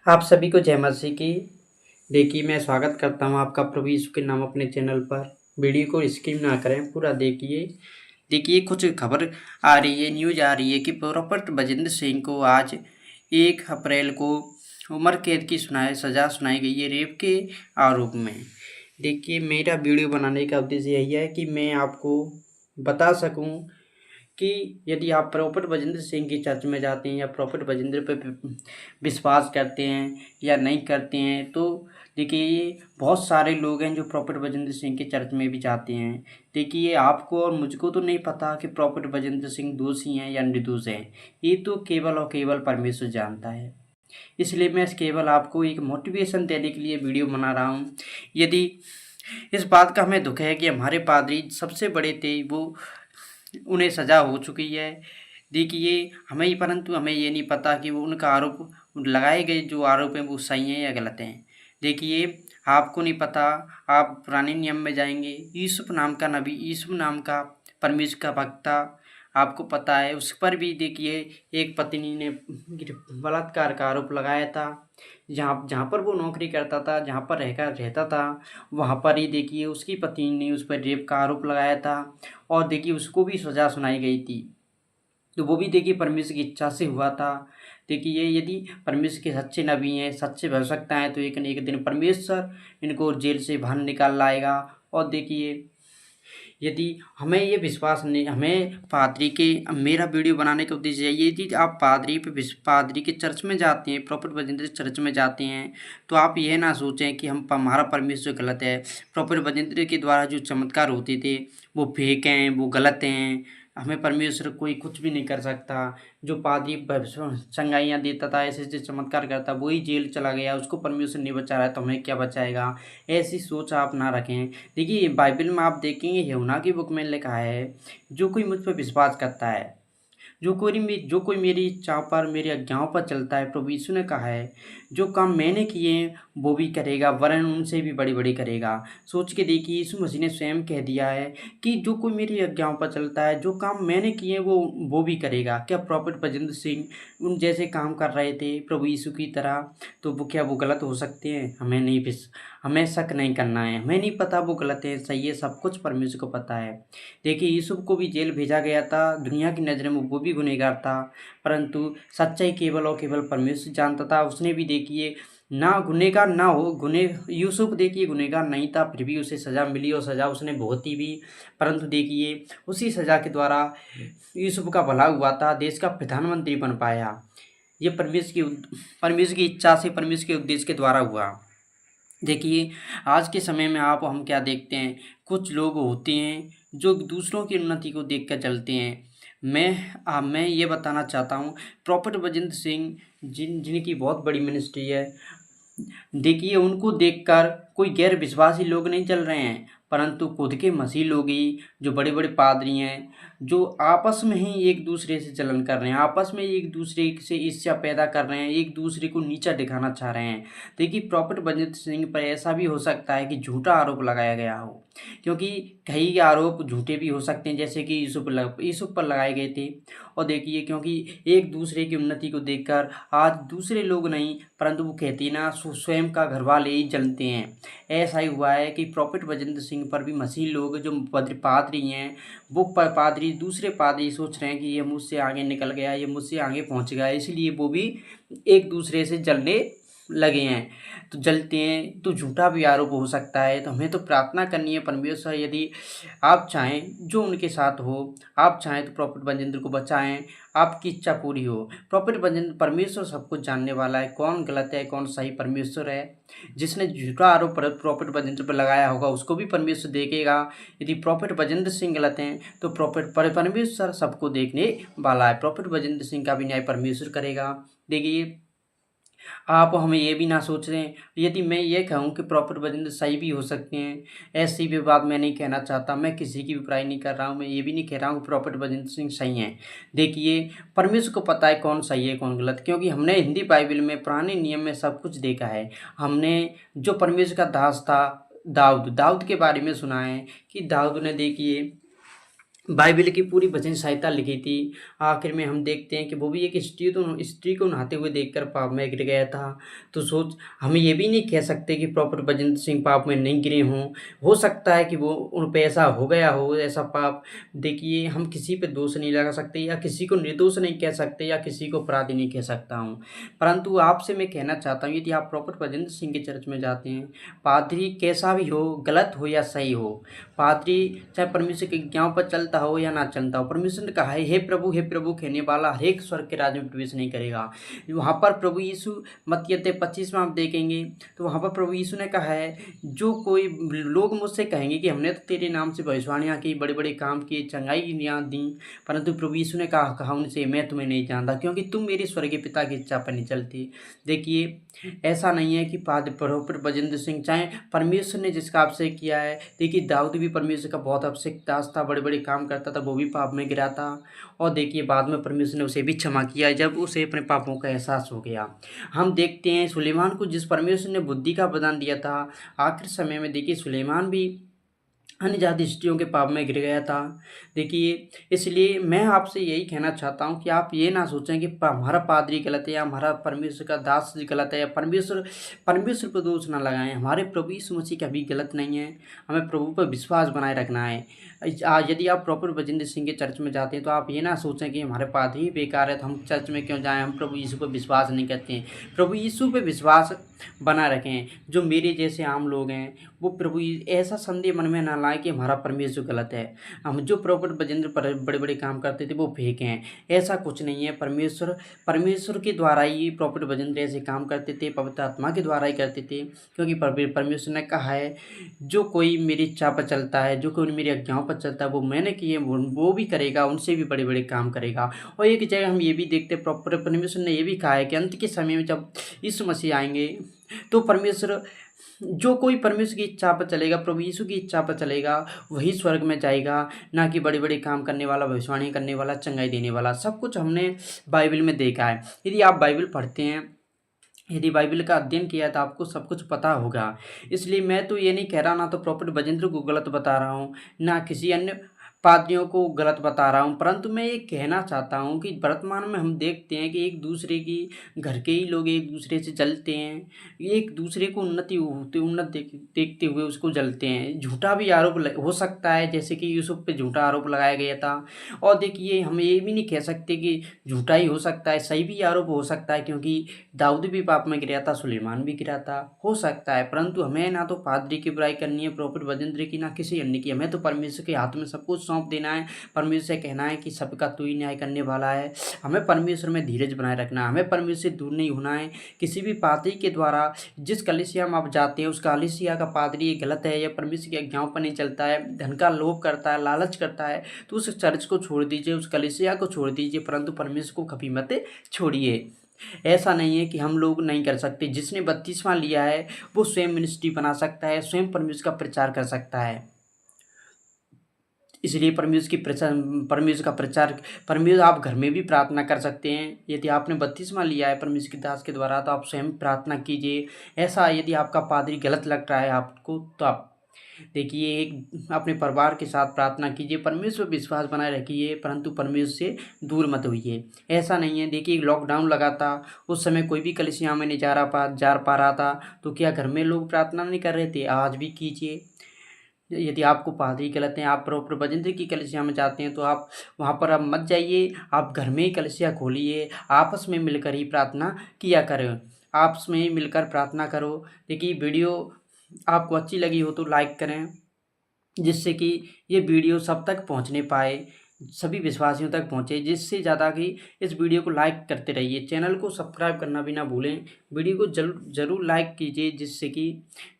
आप सभी को जय मसीह की। देखिए, मैं स्वागत करता हूँ आपका प्रभु यीशु के नाम अपने चैनल पर। वीडियो को स्किप ना करें, पूरा देखिए। देखिए, कुछ खबर आ रही है, न्यूज़ आ रही है कि प्रॉफेट बजिंदर सिंह को आज 1 अप्रैल को उम्र कैद की सज़ा सुनाई गई है रेप के आरोप में। देखिए, मेरा वीडियो बनाने का उद्देश्य यही है कि मैं आपको बता सकूं कि यदि आप प्रॉफेट बजिंदर सिंह की चर्च में जाते हैं या प्रॉफेट बजिंदर पे विश्वास करते हैं या नहीं करते हैं, तो देखिए ये बहुत सारे लोग हैं जो प्रॉफेट बजिंदर सिंह के चर्च में भी जाते हैं। देखिए, आपको और मुझको तो नहीं पता कि प्रॉफेट बजिंदर सिंह दोषी हैं या निर्दोष हैं। ये तो केवल और केवल परमेश्वर जानता है। इसलिए मैं केवल आपको एक मोटिवेशन देने के लिए वीडियो बना रहा हूँ। यदि इस बात का हमें दुख है कि हमारे पादरी सबसे बड़े थे, वो उन्हें सज़ा हो चुकी है। देखिए, परंतु हमें ये नहीं पता कि वो उनका आरोप लगाए गए जो आरोप हैं वो सही हैं या गलत हैं। देखिए, आपको नहीं पता, आप पुराने नियम में जाएंगे, यूसुफ नाम का नबी, यूसुफ नाम का परमेश्वर का भक्ता, आपको पता है उस पर भी देखिए एक पत्नी ने बलात्कार का आरोप लगाया था। जहाँ जहाँ पर वो नौकरी करता था, जहाँ पर रहता था, वहाँ पर ही देखिए उसकी पत्नी ने उस पर रेप का आरोप लगाया था और देखिए उसको भी सज़ा सुनाई गई थी। तो वो भी देखिए परमेश्वर की इच्छा से हुआ था। देखिए, यदि परमेश्वर के सच्चे नबी हैं, सच्चे भविष्यवक्ता हैं, तो एक न एक दिन परमेश्वर इनको जेल से बाहर निकाल लाएगा। और देखिए, यदि हमें ये विश्वास नहीं, हमें पादरी के मेरा वीडियो बनाने का उद्देश्य यही है कि आप पादरी के चर्च में जाते हैं, प्रॉफेट बजिंदर चर्च में जाते हैं, तो आप यह ना सोचें कि हमारा परमेश्वर गलत है। प्रॉफेट बजिंदर के द्वारा जो चमत्कार होते थे वो फेक हैं, वो गलत हैं। हमें परमेश्वर कोई कुछ भी नहीं कर सकता। जो पादरी चंगाइयाँ देता था, ऐसे ऐसे चमत्कार करता, वही जेल चला गया, उसको परमेश्वर नहीं बचा रहा है, तो हमें क्या बचाएगा। ऐसी सोच आप ना रखें। देखिए, बाइबल में आप देखेंगे, यूहन्ना की बुक में लिखा है, जो कोई मुझ पर विश्वास करता है, जो कोई मेरी इच्छाओं पर, मेरी आज्ञाओं पर चलता है, प्रभु यीशु ने कहा है, जो काम मैंने किए हैं वो भी करेगा, वरन उनसे भी बड़ी-बड़ी करेगा। सोच के देखिए, यीशु मसीह ने स्वयं कह दिया है कि जो कोई मेरी आज्ञाओं पर चलता है, जो काम मैंने किए हैं वो भी करेगा। क्या प्रॉफेट बजिंदर सिंह उन जैसे काम कर रहे थे प्रभु यीशु की तरह? तो वो गलत हो सकते हैं? हमें शक नहीं करना है। हमें नहीं पता वो गलत है, सही है, सब कुछ परमेश्वर को पता है। देखिए, यूसुफ को भी जेल भेजा गया था, दुनिया की नज़र में वो भी गुनहगार था, परंतु सच्चाई केवल और केवल परमेश्वर जानता था। उसने भी देखिए ना गुनहगार ना हो गुने यूसुफ देखिए गुनहगार नहीं था, फिर भी उसे सज़ा मिली और सज़ा उसने भुगती भी। परंतु देखिए, उसी सज़ा के द्वारा यूसुफ का भला हुआ था, देश का प्रधानमंत्री बन पाया। ये परमेश्वर की इच्छा से, परमेश्वर के उद्देश्य के द्वारा हुआ। देखिए, आज के समय में हम क्या देखते हैं, कुछ लोग होते हैं जो दूसरों की उन्नति को देखकर चलते हैं। मैं ये बताना चाहता हूँ, प्रॉफेट बजिंदर सिंह जिनकी बहुत बड़ी मिनिस्ट्री है, देखिए उनको देखकर कोई गैर विश्वासी लोग नहीं चल रहे हैं, परंतु खुद के मसीह लोग ही, जो बड़े-बड़े पादरी हैं, जो आपस में ही एक दूसरे से जलन कर रहे हैं, आपस में एक दूसरे से ईर्ष्या पैदा कर रहे हैं, एक दूसरे को नीचा दिखाना चाह रहे हैं। देखिए, प्रॉफेट बजिंदर सिंह पर ऐसा भी हो सकता है कि झूठा आरोप लगाया गया हो, क्योंकि कई आरोप झूठे भी हो सकते हैं, जैसे कि यूसुफ पर लगाए गए थे। और देखिए, क्योंकि एक दूसरे की उन्नति को देखकर आज दूसरे लोग नहीं, परंतु वो कहते हैं ना, स्वयं का घरवाले ही जलते हैं। ऐसा ही हुआ है कि प्रॉफेट बजिंदर सिंह पर भी मसीह लोग जो पादरी हैं, वो पादरी दूसरे पादरी सोच रहे हैं कि ये मुझसे आगे निकल गया, ये मुझसे आगे पहुंच गया, इसलिए वो भी एक दूसरे से जलने लगे हैं। तो जलते हैं तो झूठा भी आरोप हो सकता है। तो हमें तो प्रार्थना करनी है, परमेश्वर यदि आप चाहें जो उनके साथ हो, आप चाहें तो प्रॉफेट बजिंदर को बचाएं, आपकी इच्छा पूरी हो। प्रॉफेट बजिंदर, परमेश्वर सब कुछ जानने वाला है, कौन गलत है कौन सही परमेश्वर है। जिसने झूठा आरोप प्रॉफेट बजिंदर पर लगाया होगा उसको भी परमेश्वर देखेगा। यदि प्रॉफेट बजिंदर सिंह गलत हैं तो परमेश्वर सबको देखने वाला है, प्रॉफेट बजिंदर सिंह का भी न्याय परमेश्वर करेगा। देखिए, आप हमें ये भी ना सोच रहे हैं, यदि मैं ये कहूँ कि प्रॉफेट बजिंदर सही भी हो सकते हैं, ऐसी भी बात मैं नहीं कहना चाहता। मैं किसी की भी बुराई नहीं कर रहा हूँ, मैं ये भी नहीं कह रहा हूँ कि प्रॉफेट बजिंदर सिंह सही हैं। देखिए, परमेश्वर को पता है कौन सही है कौन गलत, क्योंकि हमने हिंदी बाइबल में पुराने नियम में सब कुछ देखा है। हमने जो परमेश्वर का दास था दाऊद के बारे में सुना है कि दाऊद ने देखिए बाइबिल की पूरी वचन संहिता लिखी थी। आखिर में हम देखते हैं कि वो भी एक स्त्री को नहाते हुए देखकर पाप में गिर गया था। तो सोच, हम ये भी नहीं कह सकते कि प्रॉपर बजेंद्र सिंह पाप में नहीं गिरे हों। हो सकता है कि वो उन पे ऐसा हो गया हो, ऐसा पाप। देखिए, हम किसी पे दोष नहीं लगा सकते या किसी को निर्दोष नहीं कह सकते या किसी को अपराधी नहीं कह सकता हूँ। परंतु आपसे मैं कहना चाहता हूँ, यदि आप प्रॉपर बजेंद्र सिंह के चर्च में जाते हैं, पादरी कैसा भी हो, गलत हो या सही हो, पादरी चाहे परमेश्वर के ज्ञान पर चलता हो या ना चलता हो, परमेश्वर ने कहा है, हे प्रभु कहने वाला हरेक स्वर्ग के राज्य में प्रवेश नहीं करेगा। वहाँ पर प्रभु यीशु मत्ती अध्याय 25 में आप देखेंगे तो वहाँ पर प्रभु यीशु ने कहा है, जो कोई लोग मुझसे कहेंगे कि हमने तो तेरे नाम से भविष्यवाणियाँ की, बड़े बड़े काम किए, चंगाई की नियात दी, परंतु प्रभु यीशु ने कहा उनसे, मैं तुम्हें नहीं जानता, क्योंकि तुम मेरे स्वर्गीय पिता की इच्छा पर नहीं चलती। देखिए, ऐसा नहीं है कि प्रॉपर बजेंद्र सिंह, चाहे परमेश्वर ने जिसका अभिषेक किया है, देखिए दाऊद भी परमेश्वर का बहुत अभिषेक दास था, बड़े बड़े काम करता था, वो भी पाप में गिरा था। और देखिए, बाद में परमेश्वर ने उसे भी क्षमा किया जब उसे अपने पापों का एहसास हो गया। हम देखते हैं सुलेमान को जिस परमेश्वर ने बुद्धि का वरदान दिया था, आखिर समय में देखिए सुलेमान भी अन्य जाति स्त्रियों के पाप में गिर गया था। देखिए, इसलिए मैं आपसे यही कहना चाहता हूँ कि आप ये ना सोचें कि हमारा पादरी गलत है या हमारा परमेश्वर का दास गलत है या परमेश्वर पर दोष ना लगाएं। हमारे प्रभु यीशु मसीह कभी गलत नहीं है। हमें प्रभु पर विश्वास बनाए रखना है। यदि आप प्रॉपर बजेंद्र सिंह के चर्च में जाते हैं तो आप ये ना सोचें कि हमारे पादरी बेकार है तो हम चर्च में क्यों जाएँ, हम प्रभु यीशु पर विश्वास नहीं करते हैं। प्रभु यीशु पर विश्वास बना रखें। जो मेरे जैसे आम लोग हैं, वो ऐसा संदेह मन में ना लाए कि हमारा परमेश्वर गलत है, हम जो प्रॉपर बजेंद्र पर बड़े बड़े काम करते थे वो फेक हैं। ऐसा कुछ नहीं है। परमेश्वर के द्वारा ही प्रॉपर बजेंद्र ऐसे काम करते थे, पवित्र आत्मा के द्वारा ही करते थे, क्योंकि परमेश्वर ने कहा है, जो कोई मेरी इच्छा पर चलता है, जो कोई मेरी आज्ञाओं पर चलता है, वो मैंने किए वो भी करेगा, उनसे भी बड़े बड़े काम करेगा। और एक जगह हम ये भी देखते हैं, प्रॉपर परमेश्वर ने ये भी कहा है कि अंत के समय में जब यीशु मसीह आएंगे तो जो कोई परमेश्वर की इच्छा पर चलेगा, प्रभु यीशु की इच्छा पर चलेगा, वही स्वर्ग में जाएगा, ना कि बड़े बड़े काम करने वाला, भविष्यवाणी करने वाला, चंगाई देने वाला। सब कुछ हमने बाइबल में देखा है। यदि आप बाइबल पढ़ते हैं, यदि बाइबल का अध्ययन किया तो आपको सब कुछ पता होगा। इसलिए मैं तो ये नहीं कह रहा, ना तो प्रॉफेट बजेंद्र को गलत बता रहा हूँ, ना किसी अन्य पादरियों को गलत बता रहा हूँ, परंतु मैं ये कहना चाहता हूँ कि वर्तमान में हम देखते हैं कि एक दूसरे की घर के ही लोग एक दूसरे से जलते हैं, एक दूसरे को देखते हुए उसको जलते हैं। झूठा भी आरोप हो सकता है, जैसे कि यूसुफ पे झूठा आरोप लगाया गया था। और देखिए, हम ये भी नहीं कह सकते कि झूठा ही हो सकता है, सही भी आरोप हो सकता है, क्योंकि दाऊद भी पाप में गिरा था, सुलेमान भी गिरा था, हो सकता है। परंतु हमें ना तो पादरी की बुराई करनी है, प्रॉफेट बजेंद्र की, ना किसी अन्य की। हमें तो परमेश्वर के हाथ में सब कुछ सौंप देना है। परमेश्वर से कहना है कि सबका तू ही न्याय करने वाला है। हमें परमेश्वर में धीरज बनाए रखना है, हमें परमेश्वर से दूर नहीं होना है। किसी भी पादरी के द्वारा जिस कलीसिया में आप जाते हैं, उस कलीसिया का पादरी गलत है या परमेश्वर की आज्ञाओं पर नहीं चलता है, धन का लोभ करता है, लालच करता है, तो उस चर्च को छोड़ दीजिए, उस कलीसिया को छोड़ दीजिए, परंतु परमेश्वर को कभी मत छोड़िए। ऐसा नहीं है कि हम लोग नहीं कर सकते। जिसने बपतिस्मा लिया है वो स्वयं मिनिस्ट्री बना सकता है, स्वयं परमेश्वर का प्रचार कर सकता है। इसलिए परमेश्वर आप घर में भी प्रार्थना कर सकते हैं। यदि आपने बपतिस्मा लिया है परमेश्वर के दास के द्वारा, तो आप स्वयं प्रार्थना कीजिए। ऐसा यदि आपका पादरी गलत लग रहा है आपको, तो आप देखिए, एक अपने परिवार के साथ प्रार्थना कीजिए, परमेश्वर पर विश्वास बनाए रखिए, परंतु परमेश्वर से दूर मत होइए। ऐसा नहीं है। देखिए, लॉकडाउन लगा था, उस समय कोई भी कलीसिया में नहीं जा पा रहा था, तो क्या घर में लोग प्रार्थना नहीं कर रहे थे? आज भी कीजिए। यदि आपको पादरी गलत हैं, आप प्रॉपर बजेंद्र की कलीसिया में जाते हैं, तो आप वहाँ पर आप मत जाइए, आप घर में ही कलीसिया खोलिए, आपस में मिलकर ही प्रार्थना किया करें, आपस में ही मिलकर प्रार्थना करो। देखिए, वीडियो आपको अच्छी लगी हो तो लाइक करें, जिससे कि ये वीडियो सब तक पहुंचने पाए, सभी विश्वासियों तक पहुंचे। जिससे ज़्यादा कि इस वीडियो को लाइक करते रहिए, चैनल को सब्सक्राइब करना भी ना भूलें, वीडियो को ज़रूर लाइक कीजिए, जिससे कि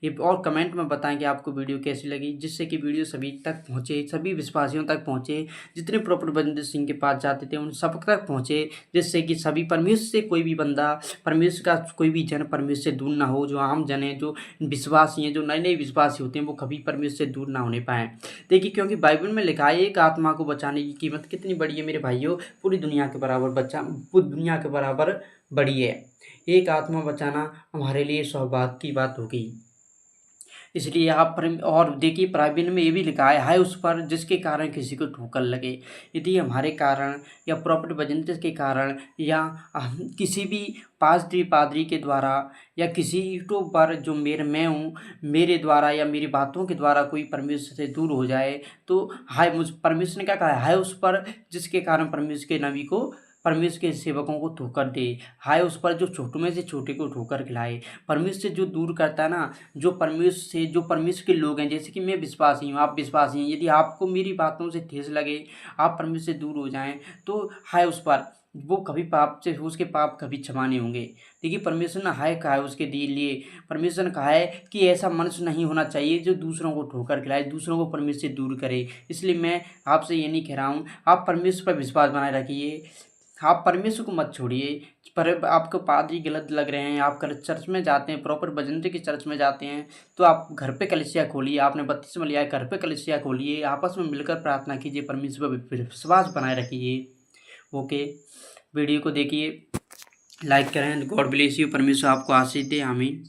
ये, और कमेंट में बताएं कि आपको वीडियो कैसी लगी, जिससे कि वीडियो सभी तक पहुंचे, सभी विश्वासियों तक पहुंचे। जितने प्रॉफेट बजेंद्र सिंह के पास जाते थे उन सब तक पहुंचे, जिससे कि सभी परमेश्वर से कोई भी बंदा, परमेश्वर का कोई भी जन परमेश्वर से दूर ना हो। जो आम जन है, जो विश्वासी हैं, जो नए नए विश्वासी होते हैं, वो कभी परमेश्वर से दूर ना होने पाएँ। देखिए, क्योंकि बाइबल में लिखा है, एक आत्मा को बचाने की कीमत कितनी बड़ी है मेरे भाइयों, पूरी दुनिया के बराबर बड़ी है। एक आत्मा बचाना हमारे लिए सौभाग्य की बात होगी। इसलिए आप और देखिए प्राइवेट में ये भी लिखा है उस पर जिसके कारण किसी को ठोकर लगे। यदि हमारे कारण या प्रॉपर्टी वजह के कारण या हम किसी भी पादरी के द्वारा या किसी यूट्यूब पर जो मैं हूँ मेरे द्वारा या मेरी बातों के द्वारा कोई परमेश्वर से दूर हो जाए तो मुझ परमेश्वर ने क्या कहा है उस पर जिसके कारण परमेश्वर के नबी को परमेश्वर के सेवकों को ठोकर दे। उस पर जो छोटों में से छोटे को ठोकर खिलाए। परमेश्वर से जो दूर करता है ना, जो परमेश्वर के लोग हैं, जैसे कि मैं विश्वासी हूँ, आप विश्वासी हैं, यदि आपको मेरी बातों से ठेस लगे, आप परमेश्वर से दूर हो जाएं तो उस पर वो कभी पाप से उसके पाप कभी क्षमा नहीं होंगे। देखिए परमेश्वर ने कहा है उसके लिए परमेश्वर ने कहा है कि ऐसा मनुष्य नहीं होना चाहिए जो दूसरों को ठोकर खिलाए, दूसरों को परमेश्वर से दूर करे। इसलिए मैं आपसे ये नहीं कह रहा हूँ, आप परमेश्वर पर विश्वास बनाए रखिए, आप परमेश्वर को मत छोड़िए। पर आपको पादरी गलत लग रहे हैं, आप गलत चर्च में जाते हैं, प्रॉपर बजंते के चर्च में जाते हैं, तो आप घर पे कलीसिया खोलिए। आपने बपतिस्मा लिया है, घर पे कलीसिया खोलिए, आपस में मिलकर प्रार्थना कीजिए, परमेश्वर पर विश्वास बनाए रखिए। ओके, वीडियो को देखिए, लाइक करें। गॉड ब्लेस यू, परमेश्वर आपको आशीष दे। आमीन।